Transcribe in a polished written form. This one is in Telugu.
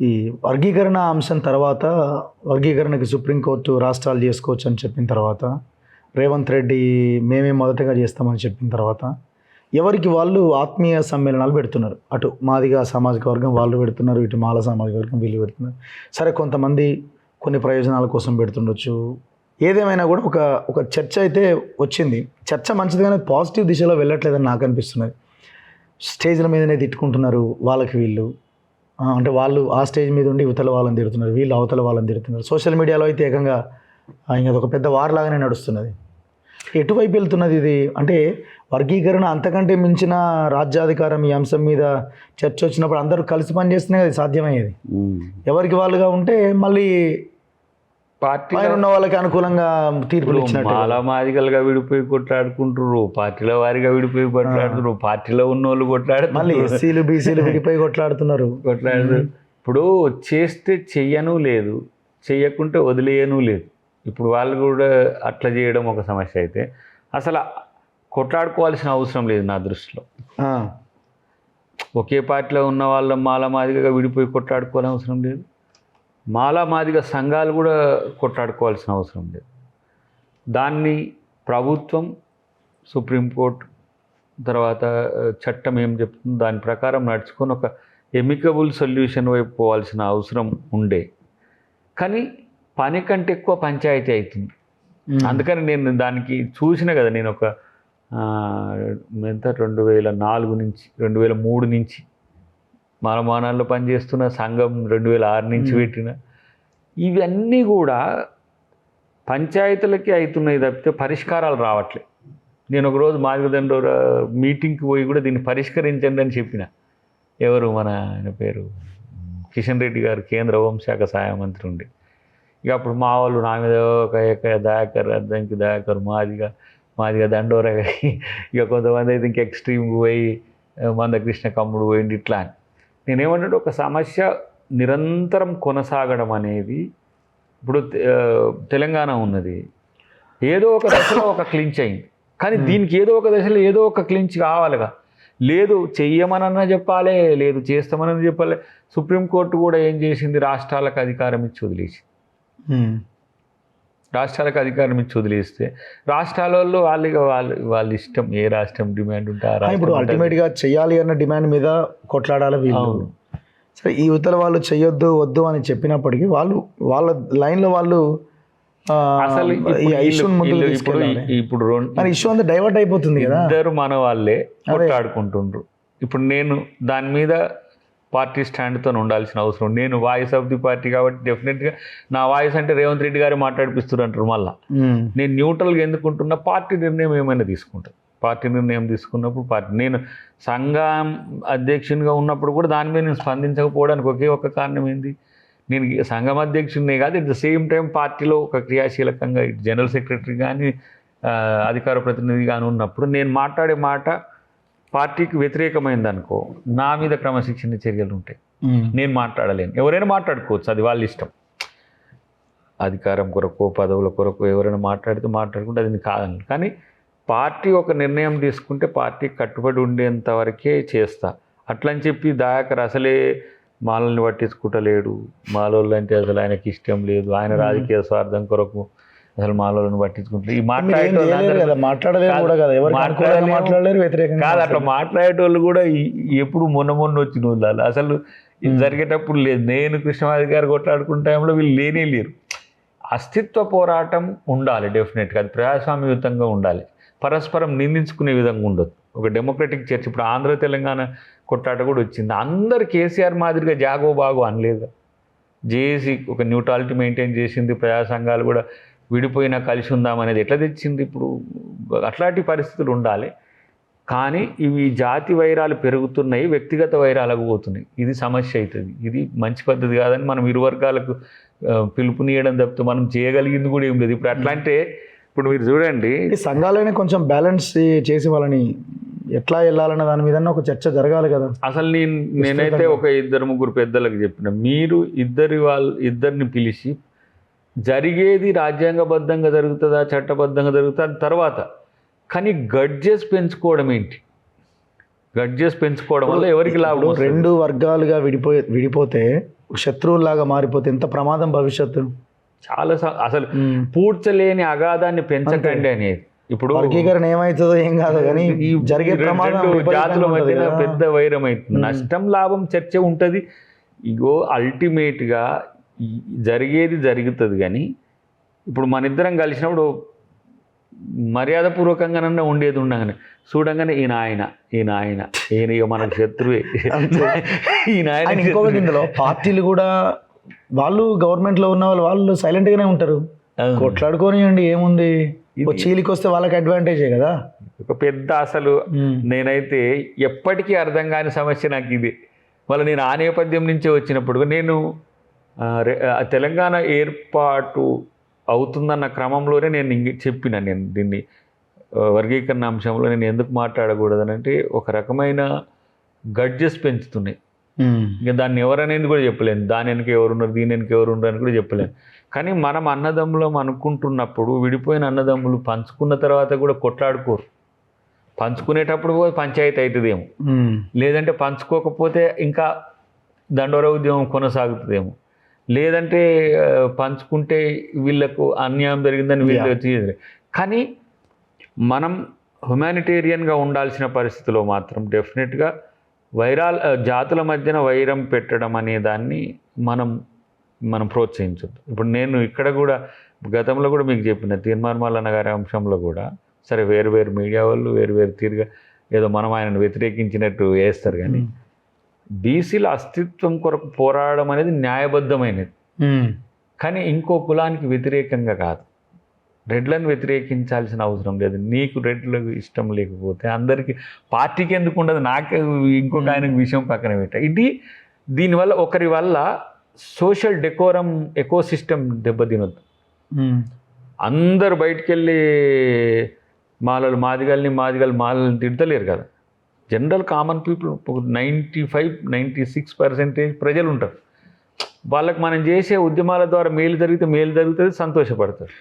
ఈ వర్గీకరణ అంశం తర్వాత వర్గీకరణకి సుప్రీంకోర్టు రాష్ట్రాలు చేసుకోవచ్చు అని చెప్పిన తర్వాత రేవంత్ రెడ్డి మేమే మొదటగా చేస్తామని చెప్పిన తర్వాత ఎవరికి వాళ్ళు ఆత్మీయ సమ్మేళనాలు పెడుతున్నారు. అటు మాదిగా సామాజిక వర్గం వాళ్ళు పెడుతున్నారు, ఇటు మాల సామాజిక వర్గం వీళ్ళు పెడుతున్నారు. సరే, కొంతమంది కొన్ని ప్రయోజనాల కోసం పెడుతుండొచ్చు. ఏదేమైనా కూడా ఒక ఒక చర్చ అయితే వచ్చింది. చర్చ మంచిది కానీ పాజిటివ్ దిశలో వెళ్ళట్లేదని నాకు అనిపిస్తున్నది. స్టేజ్ల మీదనే తిట్టుకుంటున్నారు వాళ్ళకి వీళ్ళు, అంటే వాళ్ళు ఆ స్టేజ్ మీద ఉండి ఇవతల వాళ్ళని తిడుతున్నారు, వీళ్ళు అవతల వాళ్ళని తిడుతున్నారు. సోషల్ మీడియాలో అయితే ఏకంగా ఇంకా ఒక పెద్ద వార్ లాగానే నడుస్తున్నది. ఎటువైపు వెళ్తున్నది ఇది? అంటే వర్గీకరణ అంతకంటే మించిన రాజ్యాధికారం ఈ అంశం మీద చర్చ వచ్చినప్పుడు అందరూ కలిసి పనిచేస్తేనే అది సాధ్యమయ్యేది. ఎవరికి వాళ్ళుగా ఉంటే మళ్ళీ పార్టీ ఉన్న వాళ్ళకి అనుకూలంగా తీర్పులు ఇచ్చినట్టు మాదిగలుగా విడిపోయి కొట్లాడుకుంటారు, పార్టీల వారిగా విడిపోయి కొట్లాడుతున్నారు, పార్టీలో ఉన్న వాళ్ళు కొట్లాడుతున్నారు, మళ్ళీ ఎస్సీలు బీసీలు విడిపోయి కొట్లాడుతున్నారు. ఇప్పుడు చేస్తే చెయ్యను లేదు, చెయ్యకుంటే వదిలేయను లేదు. ఇప్పుడు వాళ్ళు కూడా అట్లా చేయడం ఒక సమస్య అయితే అసలు కొట్లాడుకోవాల్సిన అవసరం లేదు నా దృష్టిలో. ఒకే పార్టీలో ఉన్న వాళ్ళ మాదిగగా విడిపోయి కొట్లాడుకోవాల్సిన అవసరం లేదు, మాదిగ సంఘాలు కూడా కొట్లాడుకోవాల్సిన అవసరం లేదు. దాన్ని ప్రభుత్వం, సుప్రీంకోర్టు తర్వాత చట్టం ఏం చెప్తుందో దాని ప్రకారం నడుచుకొని ఒక ఎమికబుల్ సొల్యూషన్ వైపు పోవాల్సిన అవసరం ఉండే. కానీ పని కంటే ఎక్కువ పంచాయతీ అవుతుంది. అందుకని నేను దానికి చూసిన కదా, నేను ఒక 2004 నుంచి 2003 నుంచి మానమానాల్లో పనిచేస్తున్న సంఘం 2006 నుంచి పెట్టిన ఇవన్నీ కూడా పంచాయతీలకి అవుతున్నాయి తప్పితే పరిష్కారాలు రావట్లే. నేను ఒకరోజు మార్గదండోర మీటింగ్కి పోయి కూడా దీన్ని పరిష్కరించండి అని చెప్పిన. ఎవరు మన ఆయన పేరు కిషన్ రెడ్డి గారు, కేంద్ర హోంశాఖ సహాయ మంత్రి ఉండి. ఇక అప్పుడు మా వాళ్ళు నా మీద ఒక దయాకర్, అద్దంకి దయాకర్, మాదిగా దండోర, ఇక కొంతమంది అయితే ఇంక ఎక్స్ట్రీమ్కి పోయి మందకృష్ణ కమ్ముడు పోయింది ఇట్లా అని. నేనేమంటే ఒక సమస్య నిరంతరం కొనసాగడం అనేది, ఇప్పుడు తెలంగాణ ఉన్నది ఏదో ఒక దశలో ఒక క్లించ్ అయింది, కానీ దీనికి ఏదో ఒక దశలో ఏదో ఒక క్లించ్ కావాలిగా. లేదు చెయ్యమనన్నా చెప్పాలి, లేదు చేస్తామని చెప్పాలి. సుప్రీంకోర్టు కూడా ఏం చేసింది, రాష్ట్రాలకు అధికారం ఇచ్చి వదిలేసి, రాష్ట్రాలకు అధికారం ఇచ్చి వదిలేస్తే రాష్ట్రాలలో వాళ్ళ ఇష్టం, ఏ రాష్ట్రం డిమాండ్ ఉంటే ఇప్పుడు అల్టిమేట్గా చెయ్యాలి అన్న డిమాండ్ మీద కొట్లాడాలి వీళ్ళు. సరే, ఈ యువతల వాళ్ళు చెయ్యొద్దు వద్దు అని చెప్పినప్పటికీ వాళ్ళ లైన్లో వాళ్ళు అసలు ఇప్పుడు ఇష్యూ అంతా డైవర్ట్ అయిపోతుంది కదా. ఇద్దరు మన వాళ్ళే కొట్లాడుకుంటుండ్రు. ఇప్పుడు నేను దాని మీద పార్టీ స్టాండ్తో ఉండాల్సిన అవసరం. నేను వాయిస్ ఆఫ్ ది పార్టీ కాబట్టి డెఫినెట్గా నా వాయిస్ అంటే రేవంత్ రెడ్డి గారే మాట్లాడిపిస్తున్నారు. మళ్ళీ నేను న్యూట్రల్గా ఎందుకుంటున్నా, పార్టీ నిర్ణయం ఏమైనా తీసుకుంటాను. పార్టీ నిర్ణయం తీసుకున్నప్పుడు నేను సంఘం అధ్యక్షునిగా ఉన్నప్పుడు కూడా దాని మీద నేను స్పందించకపోవడానికి ఒకే ఒక కారణం ఏంది, నేను సంఘం అధ్యక్షుడినే కాదు, ఎట్ ద సేమ్ టైం పార్టీలో ఒక క్రియాశీలకంగా జనరల్ సెక్రటరీ కానీ అధికార ప్రతినిధి కానీ ఉన్నప్పుడు నేను మాట్లాడే మాట పార్టీకి వ్యతిరేకమైంది అనుకో, నా మీద క్రమశిక్షణ చర్యలు ఉంటాయి. నేను మాట్లాడలేను, ఎవరైనా మాట్లాడుకోవచ్చు, అది వాళ్ళ ఇష్టం. అధికారం కొరకు, పదవుల కొరకు ఎవరైనా మాట్లాడుకుంటే అది కాదని. కానీ పార్టీ ఒక నిర్ణయం తీసుకుంటే పార్టీ కట్టుబడి ఉండేంత వరకే చేస్తా. అట్లని చెప్పి దయాకర్ అసలే మాలల్ని పట్టించుకుంటలేడు, మాలోళ్ళు అంటే అసలు ఆయనకి ఇష్టం లేదు, ఆయన రాజకీయ స్వార్థం కొరకు అసలు మాలోళ్ళని పట్టించుకుంటారు. ఈ కాదు, అట్లా మాట్లాడేటోళ్ళు కూడా ఎప్పుడు మొన్న వచ్చిన వాళ్ళు అసలు జరిగేటప్పుడు లేదు. నేను కృష్ణమాది గారు కొట్లాడుకున్న టైంలో వీళ్ళు లేనే లేరు. అస్తిత్వ పోరాటం ఉండాలి డెఫినెట్గా, అది ప్రజాస్వామ్యయుతంగా ఉండాలి, పరస్పరం నిందించుకునే విధంగా ఉండదు. ఒక డెమోక్రటిక్ చర్చ. ఇప్పుడు ఆంధ్ర తెలంగాణ కొట్లాట కూడా వచ్చింది, అందరు కేసీఆర్ మాదిరిగా జాగో బాగో అనలేదు. జేఏసీ ఒక న్యూట్రాలిటీ మెయింటైన్ చేసింది, ప్రజా సంఘాలు కూడా విడిపోయినా కలిసి ఉందామనేది ఎట్లా తెచ్చింది. ఇప్పుడు అట్లాంటి పరిస్థితులు ఉండాలి. కానీ ఇవి జాతి వైరాలు పెరుగుతున్నాయి, వ్యక్తిగత వైరాలకు పోతున్నాయి. ఇది సమస్య అవుతుంది. ఇది మంచి పద్ధతి కాదని మనం ఇరు వర్గాలకు పిలుపునియడం తప్పితే మనం చేయగలిగింది కూడా ఏం లేదు. ఇప్పుడు అట్లా అంటే ఇప్పుడు మీరు చూడండి, సంఘాలనే కొంచెం బ్యాలెన్స్ చేసి వాళ్ళని ఎట్లా వెళ్ళాలన్న దాని మీద ఒక చర్చ జరగాలి కదా. అసలు నేనైతే ఒక 2-3 పెద్దలకు చెప్పిన, మీరు ఇద్దరిని పిలిచి జరిగేది రాజ్యాంగబద్ధంగా జరుగుతుందా, చట్టబద్ధంగా జరుగుతుందా తర్వాత, కానీ గడ్జెస్ పెంచుకోవడం ఏంటి? గడ్జెస్ పెంచుకోవడం వల్ల ఎవరికి లాభం ఇప్పుడు వస్తుంది? రెండు వర్గాలుగా విడిపోతే శత్రువులాగా మారిపోతే ఎంత ప్రమాదం భవిష్యత్తు. చాలా అసలు పూడ్చలేని అగాధాన్ని పెంచకండి అనేది. ఇప్పుడు వర్గీకరణ ఏమవుతుందో ఏం కాదు కానీ ఈ జరిగే ప్రమాదం రెండు జాతుల విపరీతంగా మధ్యన ఉంటది కదా. పెద్ద వైరం అవుతుంది. నష్టం లాభం చర్చ ఉంటుంది. ఇగో అల్టిమేట్గా జరిగేది జరుగుతుంది. కానీ ఇప్పుడు మన ఇద్దరం కలిసినప్పుడు మర్యాదపూర్వకంగానన్నా ఉండేది ఉండగానే చూడంగానే ఈయన ఇక మనకు శత్రువే. ఈయన ఆయన ఇంకొకటి ఇందులో పార్టీలు కూడా వాళ్ళు గవర్నమెంట్ లో ఉన్న వాళ్ళు సైలెంట్ గానే ఉంటారు. కొట్లాడుకోనియండి ఏముంది, చీలికి వస్తే వాళ్ళకి అడ్వాంటేజే కదా. ఒక పెద్ద అసలు నేనైతే ఎప్పటికీ అర్థం కాని సమస్య నాకు ఇది. మళ్ళీ నేను ఆ నేపథ్యం నుంచే వచ్చినప్పుడు నేను తెలంగాణ ఏర్పాటు అవుతుందన్న క్రమంలోనే నేను చెప్పిన నేను దీన్ని వర్గీకరణ అంశంలో నేను ఎందుకు మాట్లాడకూడదనంటే ఒక రకమైన గడ్జెస్ పెంచుతున్నాయి. ఇంకా దాన్ని ఎవరనేది కూడా చెప్పలేను. దాని వెనక ఎవరున్నారు, దీని వెనక ఎవరున్నారు అని కూడా చెప్పలేను. కానీ మనం అన్నదమ్ములం అనుకుంటున్నప్పుడు విడిపోయిన అన్నదమ్ములు పంచుకున్న తర్వాత కూడా కొట్లాడుకోరు. పంచుకునేటప్పుడు పంచాయతీ అవుతుందేమో, లేదంటే పంచుకోకపోతే ఇంకా దండోర ఉద్యమం కొనసాగుతుందేమో, లేదంటే పంచుకుంటే వీళ్ళకు అన్యాయం జరిగిందని వీళ్ళు వచ్చి. కానీ మనం హ్యుమానిటేరియన్గా ఉండాల్సిన పరిస్థితిలో మాత్రం డెఫినెట్గా జాతుల మధ్యన వైరం పెట్టడం అనే దాన్ని మనం ప్రోత్సహించొద్దు. ఇప్పుడు నేను ఇక్కడ కూడా గతంలో కూడా మీకు చెప్పిన తీర్మానమాలన్న గారి అంశంలో కూడా సరే వేరు మీడియా వాళ్ళు వేరు తీరుగా ఏదో మనం ఆయనను వ్యతిరేకించినట్టు వేస్తారు. కానీ బీసీల అస్తిత్వం కొరకు పోరాడడం అనేది న్యాయబద్ధమైనది. కానీ ఇంకో కులానికి వ్యతిరేకంగా కాదు. రెడ్లను వ్యతిరేకించాల్సిన అవసరం లేదు. నీకు రెడ్లకు ఇష్టం లేకపోతే అందరికీ పార్టీకి ఎందుకు ఉండదు, నాకు ఇంకొక ఆయనకు విషయం పక్కన పెట్ట. దీనివల్ల ఒకరి వల్ల సోషల్ డెకోరం ఎకోసిస్టమ్ దెబ్బతినొద్దు. అందరు బయటికి వెళ్ళి మాలలు మాదిగలు మాలని తిడతలేరు కదా. జనరల్ కామన్ పీపుల్ 95-96% ప్రజలు ఉంటారు. వాళ్ళకి మనం చేసే ఉద్యమాల ద్వారా మేలు జరిగితే సంతోషపడతారు.